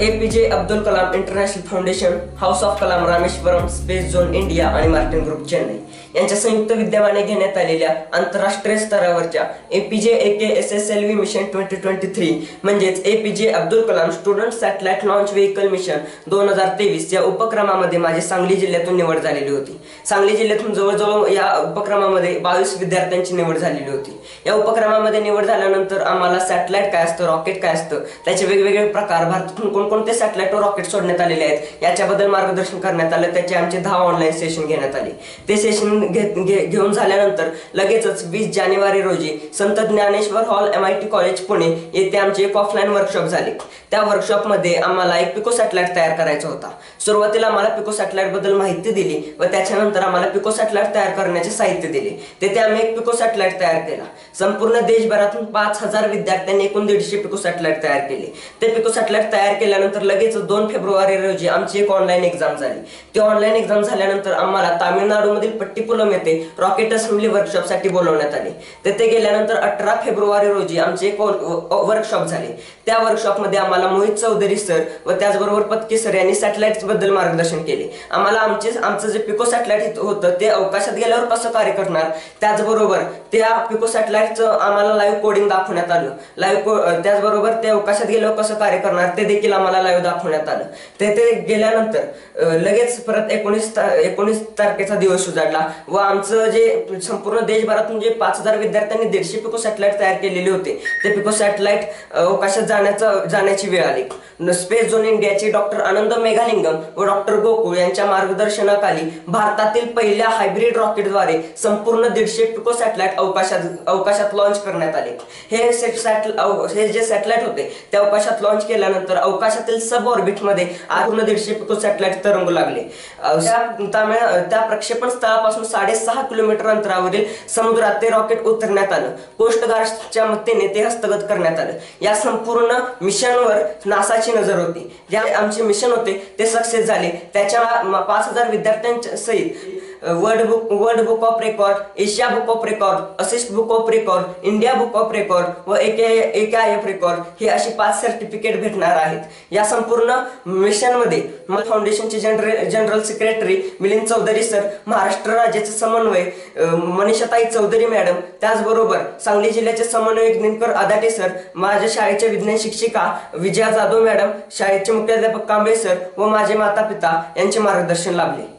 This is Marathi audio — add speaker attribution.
Speaker 1: APJ Abdul Kalam international foundation, house of Kalam Rameswaram, space zone India आणि मार्टिन ग्रुप चेन्नई यांच्या संयुक्त विद्यमाने घेण्यात आलेल्या आंतरराष्ट्रीय स्तरावरच्या एपीजे AKSSLV मिशन 2023 म्हणजेच APJ Abdul Kalam student satellite launch vehicle mission 2023 या उपक्रमामध्ये माझी सांगली जिल्ह्यातून निवड झालेली होती। सांगली जिल्ह्यातून जवळजवळ या उपक्रमामध्ये 22 विद्यार्थ्यांची निवड झालेली होती। या उपक्रमामध्ये निवड झाल्यानंतर आम्हाला सॅटेलाइट काय असतं, रॉकेट काय असतं, त्याचे वेगवेगळे प्रकार, भारतातून कोणकोणते सॅटेलाइट व रॉकेट सोडण्यात आलेले आहेत याच्याबद्दल मार्गदर्शन करण्यात आलं। त्याचे आमचे 10 ऑनलाईन सेशन घेण्यात आले। ते सेशन घेऊन झाल्यानंतर लगेचच 20 जानेवारी रोजी संत Dnyaneshwar hall MIT college Pune येथे आमचे एक ऑफलाईन वर्कशॉप झाले। त्या वर्कशॉपमध्ये आम्हाला एक पिको सॅटेलाइट तयार करायचा होता। सुरुवातीला आम्हाला पिको सॅटेलाइट बद्दल माहिती दिली व त्याच्यानंतर आम्हाला पिको सॅटेलाइट तयार करण्याचे साहित्य दिले। तेथे आम्ही एक पिको सॅटेलाइट तयार केला। संपूर्ण देशभरातून 5000 विद्यार्थ्यांनी एकूण 150 पिको सॅटेलाइट तयार केले। ते पिको सॅटेलाइट तयार केल्यानंतर लगेच 2 फेब्रुवारी रोजी आमची एक ऑनलाईन एक्झाम झाली। ती ऑनलाईन एक्झाम झाल्यानंतर आम्हाला तामिळनाडूमधील पट्टीपुलम येथे रॉकेट असेंबली वर्कशॉपसाठी बोलवण्यात आले। तेथे गेल्यानंतर 18 फेब्रुवारी रोजी आमचे एक वर्कशॉप झाले। त्या वर्कशॉपमध्ये आम्हाला मोहित चौधरी सर व त्याचबरोबर पत्की सर यांनी सॅटेलाइट्स बद्दल मार्गदर्शन केले। आम्हाला आमचं जे पिको सॅटेलाइट होतं ते अवकाशात गेल्यावर कसं कार्य करणार, त्याचबरोबर त्या पिको सॅटेलाइटचं आम्हाला लाईव्ह कोडिंग दाखवण्यात आलं। त्याचबरोबर ते अवकाशात गेल्यावर कसं कार्य करणार ते देखील आम्हाला लाईव्ह दाखवण्यात आलं। तेथे गेल्यानंतर लगेच परत 19 तारखेचा दिवस उजाडला व आमचं जे संपूर्ण देशभरातून जे 5000 विद्यार्थ्यांनी 150 पिको सॅटेलाइट तयार केलेले होते ते पिको सॅटेलाइट अवकाशात जाण्याची वेळ आली। स्पेस झोन इंडियाचे डॉक्टर आनंद मेघालिंगम व डॉक्टर गोकुळ यांच्या मार्गदर्शनाखाली भारतातील पहिल्या हायब्रिड रॉकेटद्वारे संपूर्ण 150 पिको सॅटेलाइट अवकाशात लॉन्च करण्यात आले। हे जे सॅटेलाइट होते ते अवकाशात लॉन्च केल्यानंतर अवकाशातील सब ऑर्बिटमध्ये पूर्ण 150 पिको सॅटेलाइट तरंगू लागले। त्या प्रक्षेपण स्थळापासून 6.5 किलोमीटर अंतरावरील समुद्रात ते रॉकेट उतरण्यात आलं। कोस्ट गार्डच्या मदतीने ते हस्तगत करण्यात आलं। या संपूर्ण मिशनवर नासाची नजर होती। जे आमचे मिशन होते ते सक्सेस झाले। त्याच्या 5000 विद्यार्थ्यांच्या सहित world book of record, Asia book of record, assist book of record, India book of record व AKIF रेकॉर्ड हे अशी 5 सर्टिफिकेट भेटणार आहेत। या संपूर्ण मिशनमध्ये फाउंडेशनचे general secretary Milind Chaudhary sir, Maharashtra राज्याचे समन्वय मनीषाताई चौधरी मॅडम, त्याचबरोबर सांगली जिल्ह्याचे समन्वयक दिनकर आदाटे सर, माझ्या शाळेचे विज्ञान शिक्षिका विजया जाधव मॅडम, शाळेचे मुख्याध्यापक कांबळे सर व माझे माता पिता यांचे मार्गदर्शन लाभले।